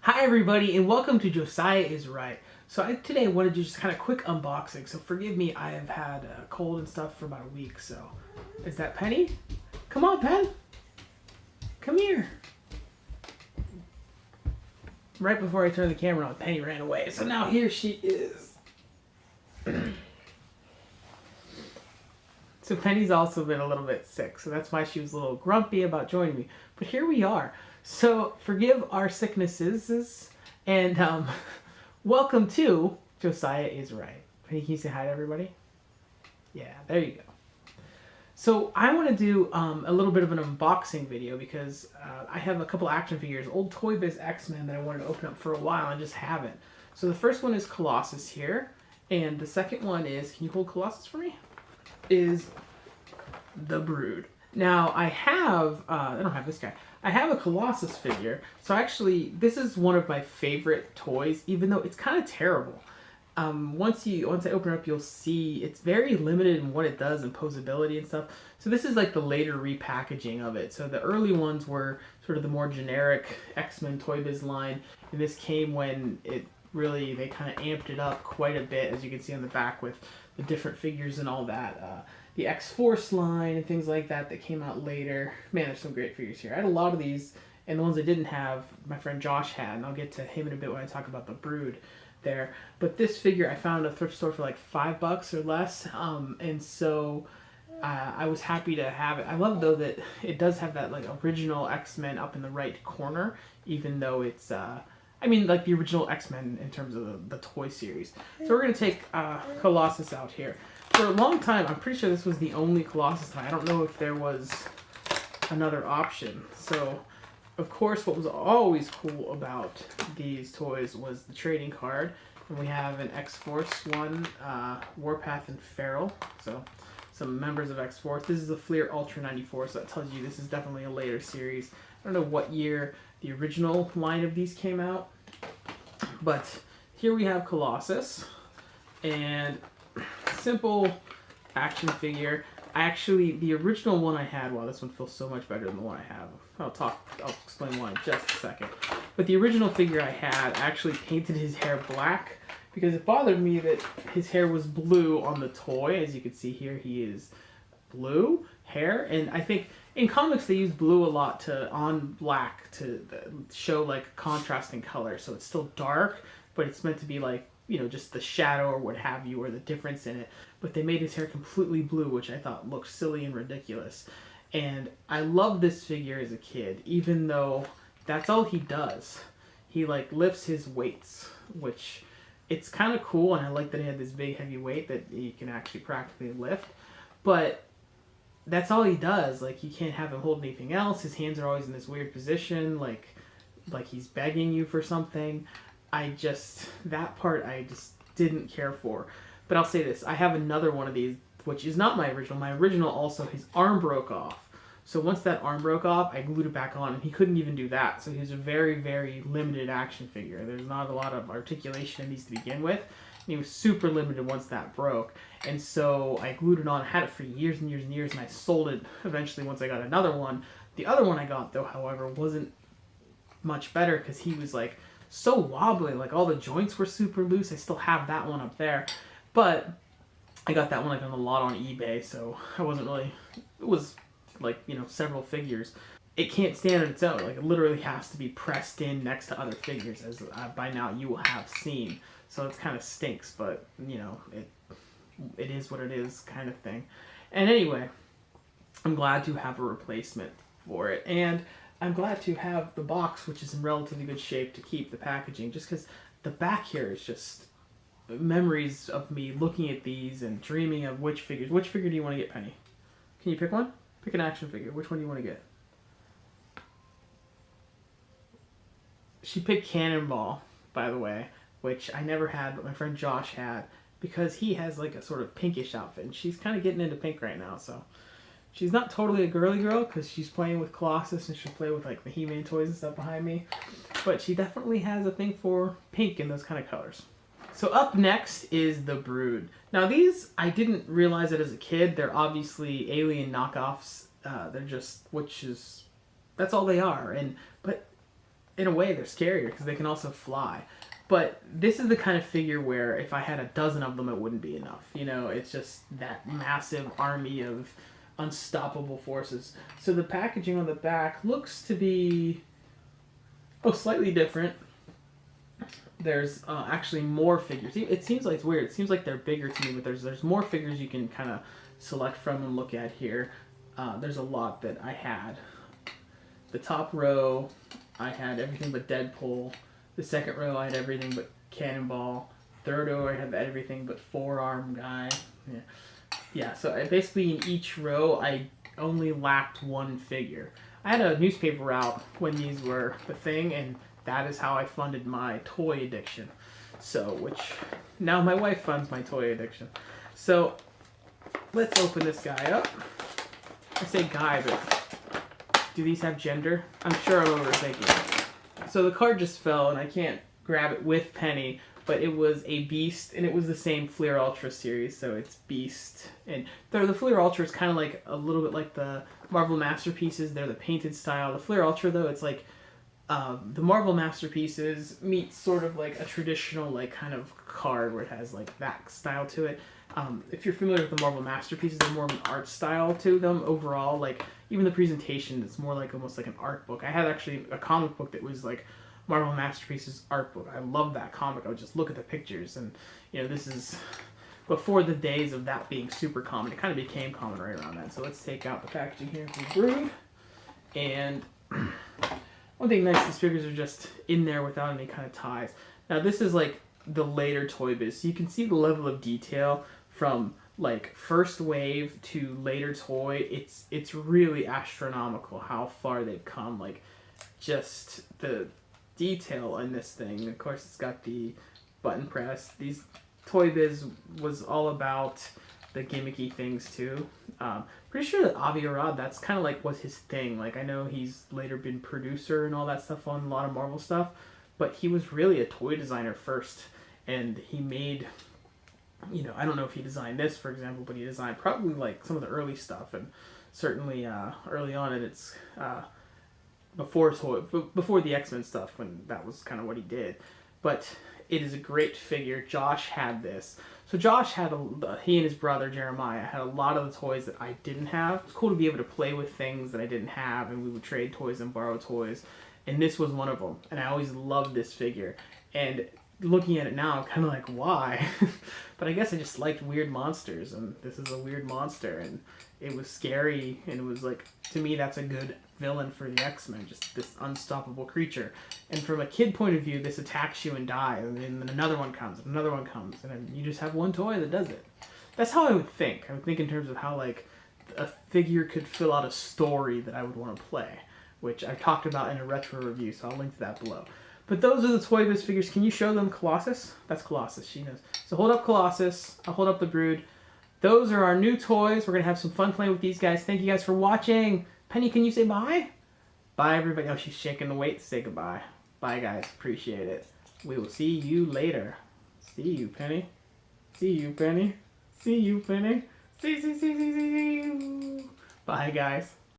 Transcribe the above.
Hi everybody and welcome to Josiah is Right. So today I wanted to do just kind of quick unboxing. So forgive me, I have had a cold and stuff for about a week. So is that Penny? Come on, Pen. Come here. Right before I turned the camera on, Penny ran away. So now here she is. So Penny's also been a little bit sick, so that's why she was a little grumpy about joining me. But here we are. So forgive our sicknesses, and welcome to Josiah is Right. Penny, can you say hi to everybody? Yeah, there you go. So I want to do a little bit of an unboxing video because I have a couple action figures, old Toy Biz X-Men that I wanted to open up for a while and just haven't. So the first one is Colossus here, and the second one is, can you hold Colossus for me? Is the Brood. Now I don't have this guy. I have a Colossus figure. So actually, this is one of my favorite toys, even though it's kind of terrible. Once I open it up, you'll see it's very limited in what it does and posability and stuff. So this is like the later repackaging of it. So the early ones were sort of the more generic X-Men Toy Biz line, and this came when they kind of amped it up quite a bit, as you can see on the back with the different figures and all that. The X-Force line and things like that came out later. Man, there's some great figures here. I had a lot of these, and the ones I didn't have, my friend Josh had, and I'll get to him in a bit when I talk about the Brood there. But this figure I found at a thrift store for like $5 or less, and so I was happy to have it. I love though that it does have that like original X-Men up in the right corner, even though it's like the original X-Men in terms of the toy series. So we're going to take Colossus out here. For a long time, I'm pretty sure this was the only Colossus toy. I don't know if there was another option. So, of course, what was always cool about these toys was the trading card. And we have an X-Force one, Warpath and Feral. So, some members of X-Force. This is a Fleer Ultra 94, so that tells you this is definitely a later series. I don't know what year the original line of these came out. But here we have Colossus, and simple action figure. The original one I had, wow, this one feels so much better than the one I have. I'll explain why in just a second. But the original figure I had, I actually painted his hair black because it bothered me that his hair was blue on the toy. As you can see here, he is blue hair, and I think in comics they use blue a lot on black to show like contrasting color, so it's still dark, but it's meant to be like, you know, just the shadow or what have you, or the difference in it. But they made his hair completely blue, which I thought looked silly and ridiculous. And I loved this figure as a kid, even though that's all he does. He like lifts his weights, which it's kind of cool, and I like that he had this big heavy weight that he can actually practically lift. But that's all he does. Like, you can't have him hold anything else. His hands are always in this weird position, like he's begging you for something. That part I just didn't care for. But I'll say this, I have another one of these, which is not my original. My original also, his arm broke off. So once that arm broke off, I glued it back on, and he couldn't even do that. So he was a very, very limited action figure. There's not a lot of articulation in these to begin with. And he was super limited once that broke. And so I glued it on, had it for years and years and years, and I sold it eventually once I got another one. The other one I got, though, however, wasn't much better because he was like so wobbly, like all the joints were super loose. I still have that one up there, but I got that one like on a lot on eBay, so I wasn't really, it was like, you know, several figures. It can't stand on its own. Like, it literally has to be pressed in next to other figures, as by now you will have seen. So it kind of stinks, but you know, it is what it is, kind of thing. And anyway, I'm glad to have a replacement for it, and I'm glad to have the box, which is in relatively good shape, to keep the packaging, just because the back here is just memories of me looking at these and dreaming of which figures. Which figure do you want to get, Penny? Can you pick one? Pick an action figure. Which one do you want to get? She picked Cannonball, by the way, which I never had, but my friend Josh had, because he has like a sort of pinkish outfit, and she's kind of getting into pink right now, so she's not totally a girly girl because she's playing with Colossus and she'll play with like the He-Man toys and stuff behind me. But she definitely has a thing for pink and those kind of colors. So up next is the Brood. Now these, I didn't realize it as a kid. They're obviously alien knockoffs. They're just, that's all they are. But in a way, they're scarier because they can also fly. But this is the kind of figure where if I had a dozen of them, it wouldn't be enough. You know, it's just that massive army of unstoppable forces. So the packaging on the back looks to be slightly different. There's actually more figures. It seems like it's weird. It seems like they're bigger to me, but there's more figures you can kind of select from and look at here. There's a lot that I had. The top row, I had everything but Deadpool. The second row, I had everything but Cannonball. Third row, I had everything but Forearm Guy. Yeah. So basically in each row, I only lacked one figure. I had a newspaper out when these were the thing, and that is how I funded my toy addiction. So, which now my wife funds my toy addiction. So, let's open this guy up. I say guy, but do these have gender? I'm sure I'm overthinking. So the card just fell, and I can't grab it with Penny, but it was a Beast, and it was the same Fleer Ultra series, so it's Beast. And the Fleer Ultra is kind of like a little bit like the Marvel Masterpieces. They're the painted style. The Fleer Ultra, though, it's like the Marvel Masterpieces meets sort of like a traditional like kind of card where it has like that style to it. If you're familiar with the Marvel Masterpieces, they're more of an art style to them overall. Like even the presentation, it's more like almost like an art book. I had actually a comic book that was like Marvel Masterpieces art book. I love that comic. I would just look at the pictures, and you know, this is before the days of that being super common. It kind of became common right around that. So let's take out the packaging here from Brood. And one thing nice, these figures are just in there without any kind of ties. Now this is like the later Toy Biz, so you can see the level of detail from like first wave to later toy. It's really astronomical how far they've come. Like just the detail in this thing. Of course, it's got the button press. These Toy Biz was all about the gimmicky things too. Pretty sure that Avi Arad, that's kind of like was his thing. Like I know he's later been producer and all that stuff on a lot of Marvel stuff, but he was really a toy designer first, and he made, you know, I don't know if he designed this, for example, but he designed probably like some of the early stuff, and certainly early on in its before the X-Men stuff, when that was kind of what he did. But it is a great figure. Josh had this. So Josh had, he and his brother Jeremiah had a lot of the toys that I didn't have. It's cool to be able to play with things that I didn't have, and we would trade toys and borrow toys. And this was one of them. And I always loved this figure. And looking at it now, I'm kind of like, why? But I guess I just liked weird monsters, and this is a weird monster, and it was scary, and it was like, to me, that's a good villain for the X-Men, just this unstoppable creature. And from a kid point of view, this attacks you and dies, and then another one comes, and another one comes, and then you just have one toy that does it. That's how I would think. I would think in terms of how like a figure could fill out a story that I would want to play, which I've talked about in a retro review, so I'll link to that below. But those are the Toy Biz figures. Can you show them Colossus? That's Colossus, she knows. So hold up Colossus, I'll hold up the Brood. Those are our new toys. We're going to have some fun playing with these guys. Thank you guys for watching. Penny, can you say bye? Bye, everybody. Oh, she's shaking the weight to say goodbye. Bye, guys. Appreciate it. We will see you later. See you, Penny. See you, Penny. See you, Penny. See you. Bye, guys.